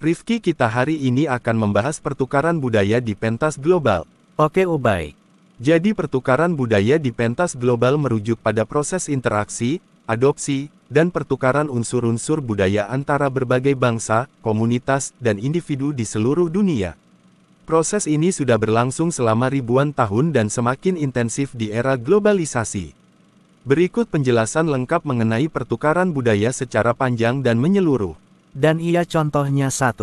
Rifki, kita hari ini akan membahas pertukaran budaya di pentas global. Oke Ubay. Jadi pertukaran budaya di pentas global merujuk pada proses interaksi, adopsi, dan pertukaran unsur-unsur budaya antara berbagai bangsa, komunitas, dan individu di seluruh dunia. Proses ini sudah berlangsung selama ribuan tahun dan semakin intensif di era globalisasi. Berikut penjelasan lengkap mengenai pertukaran budaya secara panjang dan menyeluruh. Dan ia contohnya 1.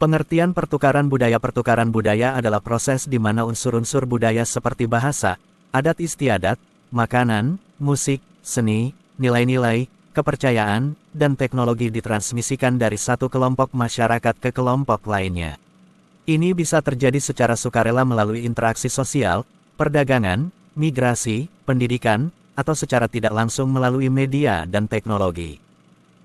Pengertian pertukaran budaya. Pertukaran budaya adalah proses di mana unsur-unsur budaya seperti bahasa, adat istiadat, makanan, musik, seni, nilai-nilai, kepercayaan, dan teknologi ditransmisikan dari satu kelompok masyarakat ke kelompok lainnya. Ini bisa terjadi secara sukarela melalui interaksi sosial, perdagangan, migrasi, pendidikan, atau secara tidak langsung melalui media dan teknologi.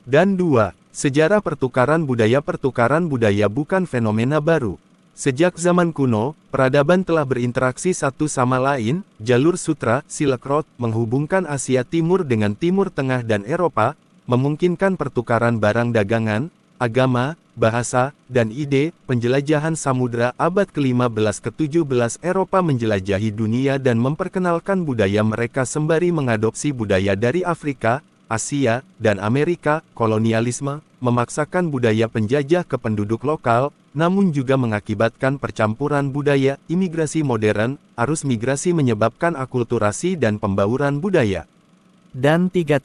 Dan 2. Sejarah pertukaran budaya. Pertukaran budaya bukan fenomena baru. Sejak zaman kuno, peradaban telah berinteraksi satu sama lain. Jalur sutra, Silk Road, menghubungkan Asia Timur dengan Timur Tengah dan Eropa, memungkinkan pertukaran barang dagangan, agama, bahasa, dan ide. Penjelajahan samudra abad ke-15 ke-17 Eropa menjelajahi dunia dan memperkenalkan budaya mereka sembari mengadopsi budaya dari Afrika, Asia, dan Amerika. Kolonialisme memaksakan budaya penjajah ke penduduk lokal, namun juga mengakibatkan percampuran budaya. Imigrasi modern, arus migrasi menyebabkan akulturasi dan pembauran budaya. Dan 3.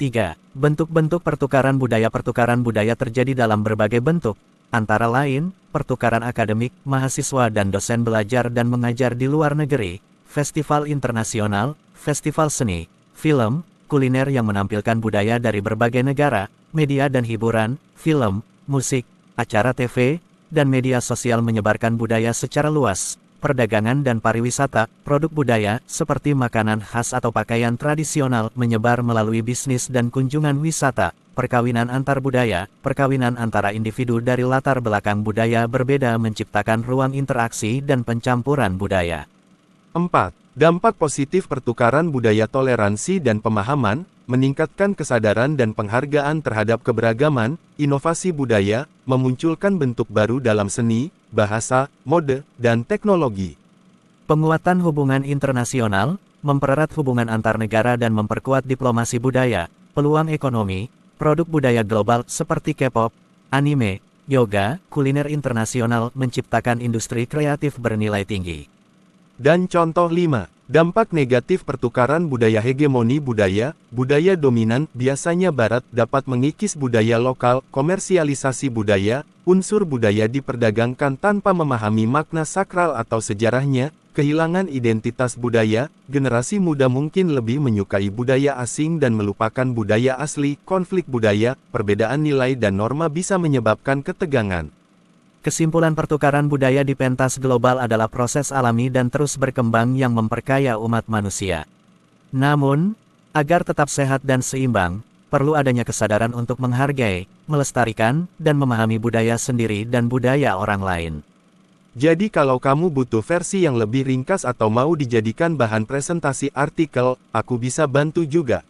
Bentuk-bentuk pertukaran budaya. Pertukaran budaya terjadi dalam berbagai bentuk, antara lain, pertukaran akademik, mahasiswa dan dosen belajar dan mengajar di luar negeri, festival internasional, festival seni, film, kuliner yang menampilkan budaya dari berbagai negara, media dan hiburan, film, musik, acara TV, dan media sosial menyebarkan budaya secara luas. Perdagangan dan pariwisata, produk budaya, seperti makanan khas atau pakaian tradisional, menyebar melalui bisnis dan kunjungan wisata. Perkawinan antar budaya, perkawinan antara individu dari latar belakang budaya berbeda menciptakan ruang interaksi dan pencampuran budaya. 4. Dampak positif pertukaran budaya. Toleransi dan pemahaman, meningkatkan kesadaran dan penghargaan terhadap keberagaman, inovasi budaya, memunculkan bentuk baru dalam seni, bahasa, mode, dan teknologi. Penguatan hubungan internasional, mempererat hubungan antar negara dan memperkuat diplomasi budaya, peluang ekonomi, produk budaya global seperti K-pop, anime, yoga, kuliner internasional menciptakan industri kreatif bernilai tinggi. Dan contoh 5. Dampak negatif pertukaran budaya. Hegemoni budaya, budaya dominan, biasanya Barat, dapat mengikis budaya lokal. Komersialisasi budaya, unsur budaya diperdagangkan tanpa memahami makna sakral atau sejarahnya. Kehilangan identitas budaya, generasi muda mungkin lebih menyukai budaya asing dan melupakan budaya asli. Konflik budaya, perbedaan nilai dan norma bisa menyebabkan ketegangan. Kesimpulan, pertukaran budaya di pentas global adalah proses alami dan terus berkembang yang memperkaya umat manusia. Namun, agar tetap sehat dan seimbang, perlu adanya kesadaran untuk menghargai, melestarikan, dan memahami budaya sendiri dan budaya orang lain. Jadi kalau kamu butuh versi yang lebih ringkas atau mau dijadikan bahan presentasi artikel, aku bisa bantu juga.